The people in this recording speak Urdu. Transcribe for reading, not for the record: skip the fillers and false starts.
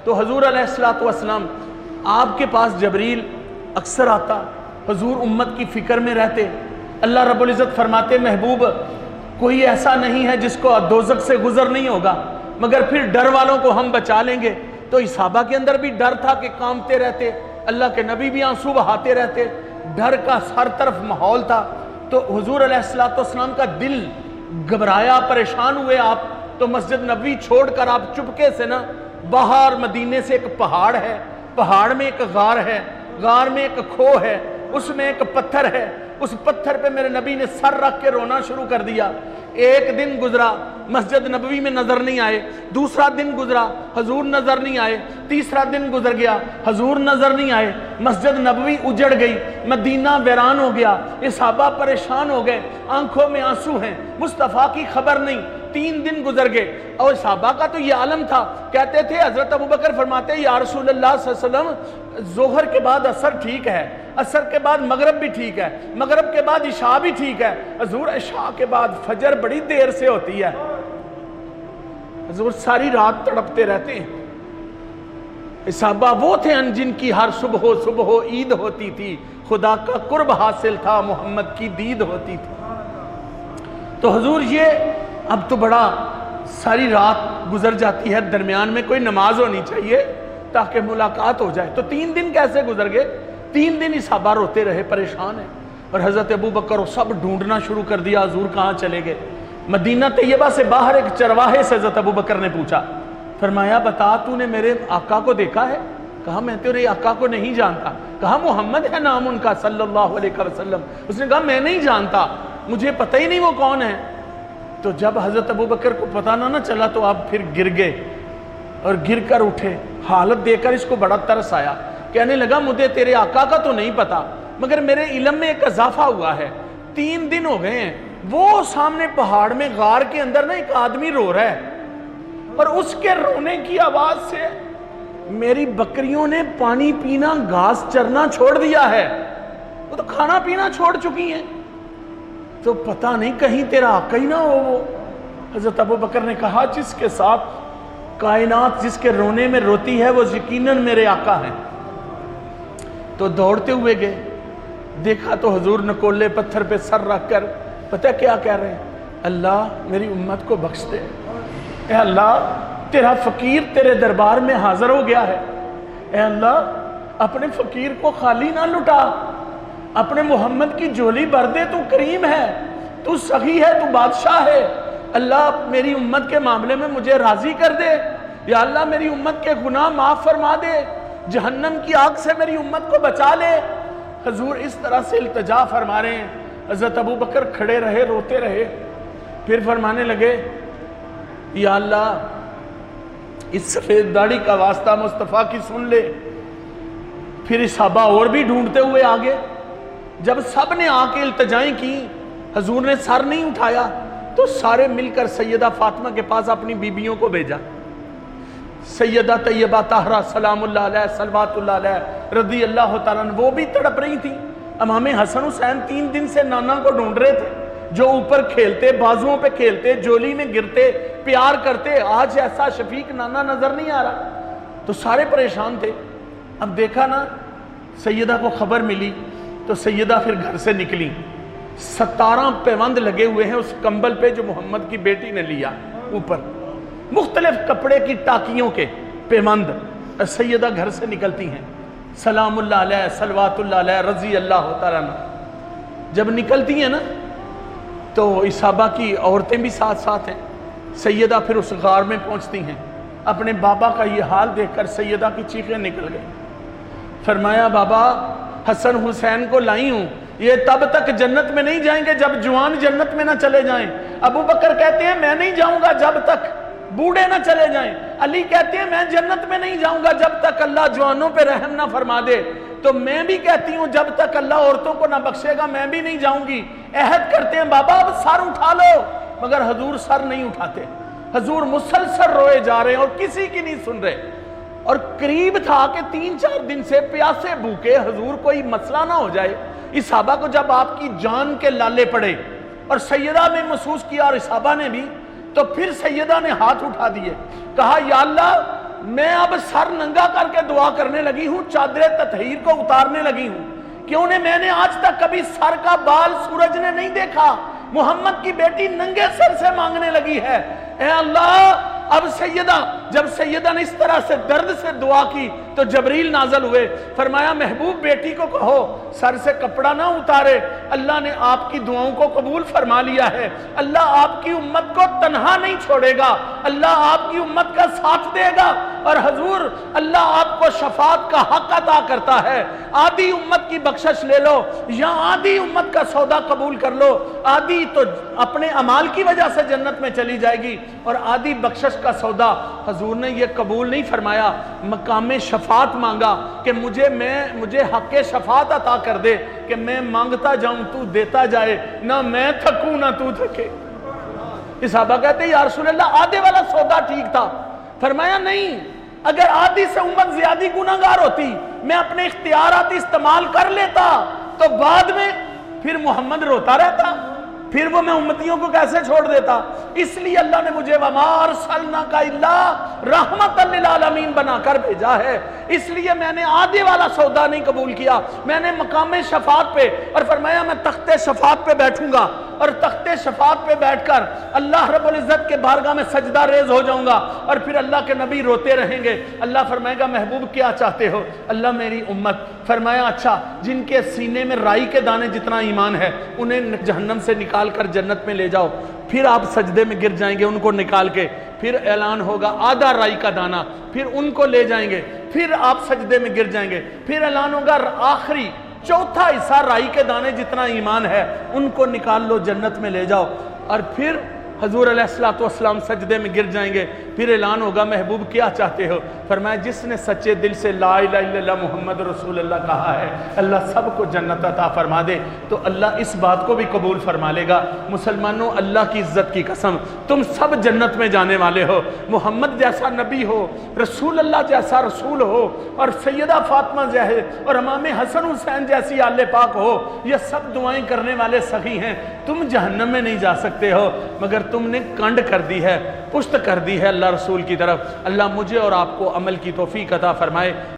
تو حضور علیہ الصلوۃ والسلام آپ کے پاس جبریل اکثر آتا، حضور امت کی فکر میں رہتے۔ اللہ رب العزت فرماتے محبوب کوئی ایسا نہیں ہے جس کو دوزخ سے گزر نہیں ہوگا مگر پھر ڈر والوں کو ہم بچا لیں گے۔ تو اس صحابہ کے اندر بھی ڈر تھا کہ کانپتے رہتے، اللہ کے نبی بھی آنسو بہاتے رہتے، ڈر کا ہر طرف ماحول تھا۔ تو حضور علیہ الصلوۃ والسلام کا دل گھبرایا، پریشان ہوئے آپ، تو مسجد نبوی چھوڑ کر آپ چپکے سے نا باہر مدینے سے ایک پہاڑ ہے، پہاڑ میں ایک غار ہے، غار میں ایک کھو ہے، اس میں ایک پتھر ہے، اس پتھر پہ میرے نبی نے سر رکھ کے رونا شروع کر دیا۔ ایک دن گزرا مسجد نبوی میں نظر نہیں آئے، دوسرا دن گزرا حضور نظر نہیں آئے، تیسرا دن گزر گیا حضور نظر نہیں آئے، مسجد نبوی اجڑ گئی، مدینہ ویران ہو گیا، یہ صحابہ پریشان ہو گئے، آنکھوں میں آنسو ہیں، مصطفیٰ کی خبر نہیں۔ 3 دن گزر گئے اور صحابہ کا تو یہ عالم تھا، کہتے تھے حضرت ابوبکر فرماتے یا رسول اللہ صلی اللہ علیہ وسلم ظہر کے بعد عصر ٹھیک ہے، عصر کے بعد مغرب بھی ٹھیک ہے، مغرب کے بعد عشاء بھی ٹھیک ہے، حضور عشاء کے بعد فجر بڑی دیر سے ہوتی ہے۔ حضور ساری رات تڑپتے رہتے ہیں۔ صحابہ وہ تھے جن کی ہر صبح عید ہوتی تھی، خدا کا قرب حاصل تھا، محمد کی دید ہوتی تھی۔ تو حضور یہ اب تو بڑا ساری رات گزر جاتی ہے، درمیان میں کوئی نماز ہونی چاہیے تاکہ ملاقات ہو جائے۔ تو 3 دن کیسے گزر گئے؟ 3 دن ہی صحابہ روتے رہے، پریشان ہیں، اور حضرت ابوبکر سب ڈھونڈنا شروع کر دیا حضور کہاں چلے گئے۔ مدینہ طیبہ سے باہر ایک چرواہے سے حضرت ابوبکر نے پوچھا، فرمایا بتا تو نے میرے آقا کو دیکھا ہے؟ کہا میں تیرے آقا کو نہیں جانتا۔ کہا محمد ہے نام ان کا صلی اللہ علیہ وسلم۔ اس نے کہا میں نہیں جانتا، مجھے پتہ ہی نہیں وہ کون ہے۔ تو جب حضرت ابوبکر کو پتہ نہ چلا تو آپ پھر گر گئے اور گر کر اٹھے۔ حالت دیکھ کر اس کو بڑا ترس آیا، کہنے لگا مجھے تیرے آقا کا تو نہیں پتا مگر میرے علم میں ایک اضافہ ہوا ہے۔ 3 دن ہو گئے ہیں، وہ سامنے پہاڑ میں غار کے اندر نا ایک آدمی رو رہا ہے، اور اس کے رونے کی آواز سے میری بکریوں نے پانی پینا گھاس چرنا چھوڑ دیا ہے، وہ تو کھانا پینا چھوڑ چکی ہیں، تو پتہ نہیں کہیں تیرا آقا ہی نہ ہو وہ۔ حضرت ابوبکر نے کہا جس کے ساتھ کائنات جس کے رونے میں روتی ہے وہ یقیناً میرے آقا ہیں۔ تو دوڑتے ہوئے گئے، دیکھا تو حضور نکولے پتھر پہ سر رکھ کر پتہ کیا کہہ رہے ہیں؟ اللہ میری امت کو بخش دے، اے اللہ تیرا فقیر تیرے دربار میں حاضر ہو گیا ہے، اے اللہ اپنے فقیر کو خالی نہ لٹا، اپنے محمد کی جھولی بھر دے، تو کریم ہے، تو سخی ہے، تو بادشاہ ہے، اللہ میری امت کے معاملے میں مجھے راضی کر دے، یا اللہ میری امت کے گناہ معاف فرما دے، جہنم کی آگ سے میری امت کو بچا لے۔ حضور اس طرح سے التجا فرما رہے ہیں۔ حضرت ابوبکر کھڑے رہے، روتے رہے، پھر فرمانے لگے یا اللہ اس سفید داڑھی کا واسطہ مصطفیٰ کی سن لے۔ پھر صحابہ اور بھی ڈھونڈتے ہوئے آگے، جب سب نے آ کے التجائیں کی حضور نے سر نہیں اٹھایا تو سارے مل کر سیدہ فاطمہ کے پاس اپنی بیبیوں کو بھیجا۔ سیدہ طیبہ طاہرہ سلام اللہ علیہ صلوات اللہ علیہ رضی اللہ تعالیٰ عنہ وہ بھی تڑپ رہی تھی۔ امام حسن حسین 3 دن سے نانا کو ڈھونڈ رہے تھے، جو اوپر کھیلتے، بازوؤں پہ کھیلتے، جولی میں گرتے، پیار کرتے، آج ایسا شفیق نانا نظر نہیں آ رہا، تو سارے پریشان تھے۔ اب دیکھا نا سیدہ کو خبر ملی تو سیدہ پھر گھر سے نکلی، 17 پیوند لگے ہوئے ہیں اس کمبل پہ جو محمد کی بیٹی نے لیا، اوپر مختلف کپڑے کی ٹاکیوں کے پیوند۔ سیدہ گھر سے نکلتی ہیں، سلام اللہ علیہ صلوات اللہ علیہ رضی اللہ تعالیٰ عنہ۔ جب نکلتی ہیں نا تو صحابہ کی عورتیں بھی ساتھ ساتھ ہیں۔ سیدہ پھر اس غار میں پہنچتی ہیں، اپنے بابا کا یہ حال دیکھ کر سیدہ کی چیخیں نکل گئیں۔ فرمایا بابا حسن حسین کو لائی ہوں، یہ تب تک جنت میں نہیں جائیں گے جب جوان جنت میں نہ چلے جائیں۔ ابو بکر کہتے ہیں میں نہیں جاؤں گا جب تک بوڑھے نہ چلے جائیں۔ علی کہتے ہیں میں جنت میں نہیں جاؤں گا جب تک اللہ جوانوں پہ رحم نہ فرما دے۔ تو میں بھی کہتی ہوں جب تک اللہ عورتوں کو نہ بخشے گا میں بھی نہیں جاؤں گی۔ عہد کرتے ہیں بابا اب سر اٹھا لو، مگر حضور سر نہیں اٹھاتے۔ حضور مسلسل روئے جا رہے ہیں اور کسی کی نہیں سن رہے، اور قریب تھا کہ 3-4 دن سے پیاسے بھوکے حضور کوئی مسئلہ نہ ہو جائے۔ اس صحابہ کو جب آپ کی جان کے لالے پڑے اور سیدہ نے محسوس کیا اور صحابہ نے بھی، تو پھر سیدہ نے ہاتھ اٹھا دیے، کہا یا اللہ میں اب سر ننگا کر کے دعا کرنے لگی ہوں، چادر تطہیر کو اتارنے لگی ہوں، کیوں نے میں نے آج تک کبھی سر کا بال سورج نے نہیں دیکھا، محمد کی بیٹی ننگے سر سے مانگنے لگی ہے، اے اللہ اب جب سیدہ نے اس طرح سے درد سے دعا کی تو جبریل نازل ہوئے، فرمایا محبوب بیٹی کو کہو سر سے کپڑا نہ اتارے، اللہ نے آپ کی دعاؤں کو قبول فرما لیا ہے، اللہ آپ کی امت کو تنہا نہیں چھوڑے گا، اللہ آپ کی امت کا ساتھ دے گا، اور حضور اللہ آپ کو شفاعت کا حق عطا کرتا ہے، آدھی امت کی بخشش لے لو یا آدھی امت کا سودا قبول کر لو، آدھی تو اپنے اعمال کی وجہ سے جنت میں چلی جائے گی اور آدھی بخشش کا سودا۔ حضور نے یہ قبول نہیں فرمایا، مقام شفاعت مانگا کہ مجھے حق شفاعت عطا کر دے کہ میں مانگتا جاؤں تو دیتا جائے، نہ میں تھکوں نہ تو تھکے۔ صحابہ کہتے ہیں یا رسول اللہ آدھے والا سودا ٹھیک تھا، فرمایا نہیں، اگر آدھی سے امت زیادہ گناہگار ہوتی میں اپنے اختیارات استعمال کر لیتا تو بعد میں پھر محمد روتا رہتا، پھر وہ میں امتیوں کو کیسے چھوڑ دیتا، اس لیے اللہ نے مجھے وَمَا أَرْسَلْنَاكَ إِلَّا رَحْمَةً لِلْعَالَمِينَ بنا کر بھیجا ہے، اس لیے میں نے آدھے والا سودا نہیں قبول کیا، میں نے مقام شفاعت پہ، اور فرمایا میں تخت شفاعت پہ بیٹھوں گا اور تخت شفاعت پہ بیٹھ کر اللہ رب العزت کے بارگاہ میں سجدہ ریز ہو جاؤں گا، اور پھر اللہ کے نبی روتے رہیں گے، اللہ فرمائے گا محبوب کیا چاہتے ہو، اللہ میری امت، فرمایا اچھا جن کے سینے میں رائی کے دانے جتنا ایمان ہے انہیں جہنم سے نکال کر جنت میں لے جاؤ، پھر آپ سجدے میں گر جائیں گے ان کو نکال کے، پھر اعلان ہوگا آدھا رائی کا دانہ، پھر ان کو لے جائیں گے، پھر آپ سجدے میں گر جائیں گے، پھر اعلان ہوگا آخری چوتھا حصہ رائی کے دانے جتنا ایمان ہے ان کو نکال لو جنت میں لے جاؤ، اور پھر حضور علیہ السلام سجدے میں گر جائیں گے، پھر اعلان ہوگا محبوب کیا چاہتے ہو، فرمایا جس نے سچے دل سے لا الہ الا اللہ محمد رسول اللہ کہا ہے اللہ سب کو جنت عطا فرما دے، تو اللہ اس بات کو بھی قبول فرما لے گا۔ مسلمانوں اللہ کی عزت کی قسم تم سب جنت میں جانے والے ہو، محمد جیسا نبی ہو، رسول اللہ جیسا رسول ہو، اور سیدہ فاطمہ جیسے اور امام حسن حسین جیسی آل پاک ہو، یہ سب دعائیں کرنے والے سخی ہیں، تم جہنم میں نہیں جا سکتے ہو، مگر تم نے کنڈ کر دی ہے، پشت کر دی ہے اللہ رسول کی طرف۔ اللہ مجھے اور آپ کو عمل کی توفیق عطا فرمائے۔